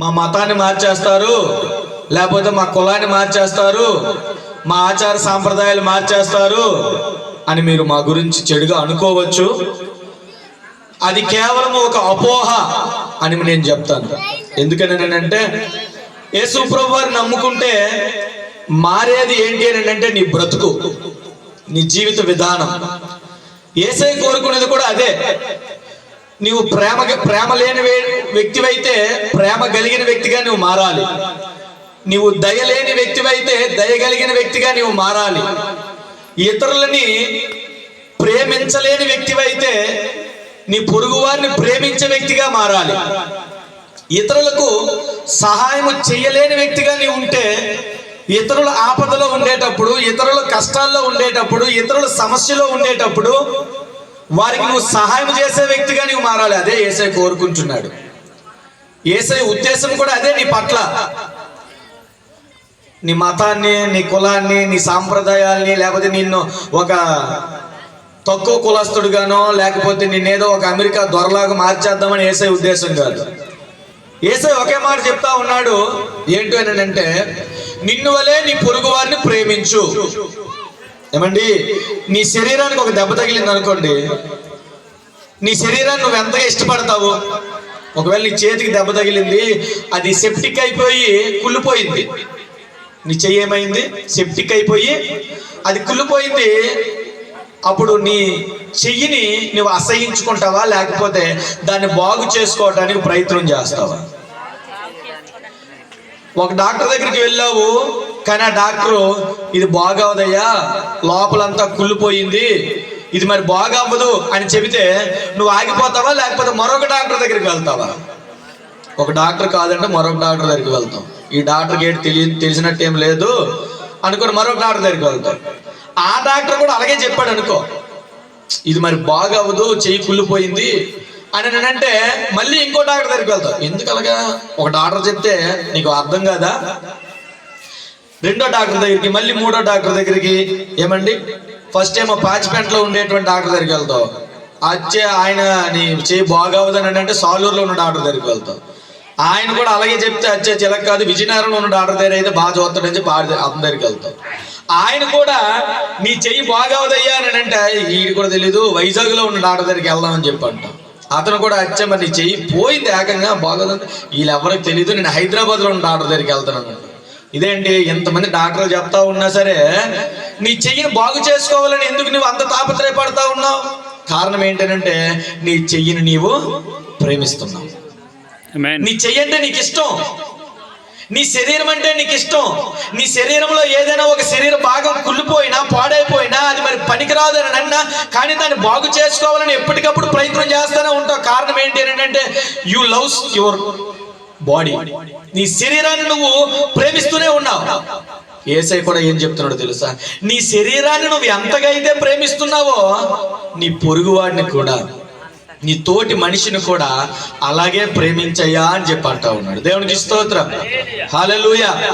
మా మతాన్ని మార్చేస్తారు, లేకపోతే మా కులాన్ని మార్చేస్తారు, మా ఆచార సాంప్రదాయాలు మార్చేస్తారు అని మీరు మా గురించి చెడుగా అనుకోవచ్చు. అది కేవలం ఒక అపోహ అని నేను చెప్తాను. ఎందుకనంటే యేసు ప్రభు వారిని నమ్ముకుంటే మారేది ఏంటి అని అంటే నీ బ్రతుకు, నీ జీవిత విధానం. యేసయ్య కోరుకునేది కూడా అదే. నీవు ప్రేమ లేని వ్యక్తివైతే ప్రేమ కలిగిన వ్యక్తిగా నువ్వు మారాలి. నీవు దయ లేని వ్యక్తివైతే దయ కలిగిన వ్యక్తిగా నీవు మారాలి. ఇతరులని ప్రేమించలేని వ్యక్తివైతే నీ పొరుగు వారిని ప్రేమించే వ్యక్తిగా మారాలి. ఇతరులకు సహాయం చేయలేని వ్యక్తిగా నీవు ఉంటే ఇతరుల ఆపదలో ఉండేటప్పుడు, ఇతరుల కష్టాల్లో ఉండేటప్పుడు, ఇతరుల సమస్యలో ఉండేటప్పుడు వారికి నువ్వు సహాయం చేసే వ్యక్తిగా నీవు మారాలి. అదే యేసయ్య కోరుకుంటున్నాడు. యేసయ్య ఉద్దేశం కూడా అదే నీ పట్ల. నీ మతాన్ని, నీ కులాన్ని, నీ సాంప్రదాయాల్ని, లేకపోతే నిన్ను ఒక తక్కువ కులస్తుడుగానో లేకపోతే నిన్నేదో ఒక అమెరికా దొరలాగా మార్చేద్దామని యేసయ్య ఉద్దేశం కాదు. యేసయ్య ఒకే మాట చెప్తా ఉన్నాడు. ఏంటి అని అంటే నిన్ను వలే నీ పొరుగు వారిని ప్రేమించు. ఏమండి, నీ శరీరానికి ఒక దెబ్బ తగిలింది అనుకోండి, నీ శరీరాన్ని నువ్వు ఎంతగా ఇష్టపడతావు? ఒకవేళ నీ చేతికి దెబ్బ తగిలింది, అది సెప్టిక్ అయిపోయి కుళ్ళిపోయింది. నీ చెయ్యి ఏమైంది? సెప్టిక్ అయిపోయి అది కుళ్ళిపోయింది. అప్పుడు నీ చెయ్యిని నువ్వు అసహించుకుంటావా, లేకపోతే దాన్ని బాగు చేసుకోవడానికి ప్రయత్నం చేస్తావా? ఒక డాక్టర్ దగ్గరికి వెళ్ళావు, కానీ ఆ డాక్టరు ఇది బాగవదయ్యా, లోపలంతా కుళ్ళిపోయింది, ఇది మరి బాగవ్వదు అని చెబితే నువ్వు ఆగిపోతావా, లేకపోతే మరొక డాక్టర్ దగ్గరికి వెళ్తావా? ఒక డాక్టర్ కాదంటే మరొక డాక్టర్ దగ్గరికి వెళ్తాం. ఈ డాక్టర్కి ఏంటి తెలిసినట్టు ఏం లేదు అనుకుని మరొక డాక్టర్ దగ్గరికి వెళ్తాం. ఆ డాక్టర్ కూడా అలాగే చెప్పాడు అనుకో, ఇది మరి బాగవ్వదు, చెయ్యి కుళ్ళిపోయింది అని అంటే మళ్ళీ ఇంకో డాక్టర్ దగ్గరికి వెళ్తావు. ఎందుకు అలాగా? ఒక డాక్టర్ చెప్తే నీకు అర్థం కాదా? రెండో డాక్టర్ దగ్గరికి, మళ్ళీ మూడో డాక్టర్ దగ్గరికి. ఏమండి, ఫస్ట్ ఏమో పాచిపెంటలో ఉండేటువంటి డాక్టర్ దగ్గరికి వెళ్తావు. ఆయన నీ చెయ్యి బాగవదని అంటే సాలూరులో ఉన్న డాక్టర్ దగ్గరికి వెళ్తావు. ఆయన కూడా అలాగే చెప్తే చిలక కాదు, విజయనగరంలో ఉన్న డాక్టర్ దగ్గర అయితే బాగా చూస్తాడని చెప్పి అతని దగ్గరికి వెళ్తావు. ఆయన కూడా నీ చెయ్యి బాగవదయ్యా అని అంటే వీడు కూడా తెలీదు, వైజాగ్లో ఉన్న డాక్టర్ దగ్గరికి వెళ్దామని చెప్పి అంటాం. అతను కూడా మరి నీ చెయ్యి పోయింది ఏకంగా బాగోదంటే వీళ్ళు ఎవరికి తెలియదు, నేను హైదరాబాద్లో ఉన్న డాక్టర్ దగ్గరికి వెళ్తాను. ఇదేంటి, ఎంతమంది డాక్టర్లు చెప్తా ఉన్నా సరే నీ చెయ్యిని బాగు చేసుకోవాలని ఎందుకు నువ్వు అంత తాపత్రయపడతా ఉన్నావు? కారణం ఏంటంటే నీ చెయ్యిని నీవు ప్రేమిస్తున్నావు. నీ చెయ్యి అంటే నీకు ఇష్టం, నీ శరీరం అంటే నీకు ఇష్టం. నీ శరీరంలో ఏదైనా ఒక శరీర భాగం కుళ్ళిపోయినా, పాడైపోయినా, అది మరి పనికిరాదు అని అన్నా కానీ దాన్ని బాగు చేసుకోవాలని ఎప్పటికప్పుడు ప్రయత్నం చేస్తూనే ఉంటావు. కారణం ఏంటి అని అంటే యు లవ్స్ యువర్ బాడీ. నీ శరీరాన్ని నువ్వు ప్రేమిస్తూనే ఉన్నావు. యేసయ్య కూడా ఏం చెప్తున్నాడో తెలుసా? నీ శరీరాన్ని నువ్వు ఎంతగా అయితే ప్రేమిస్తున్నావో నీ పొరుగువాడిని కూడా, నీ తోటి మనిషిని కూడా అలాగే ప్రేమించయ్యా అని చెప్పి అంటా ఉన్నాడు. దేవునికి స్తోత్రం, హల్లెలూయా.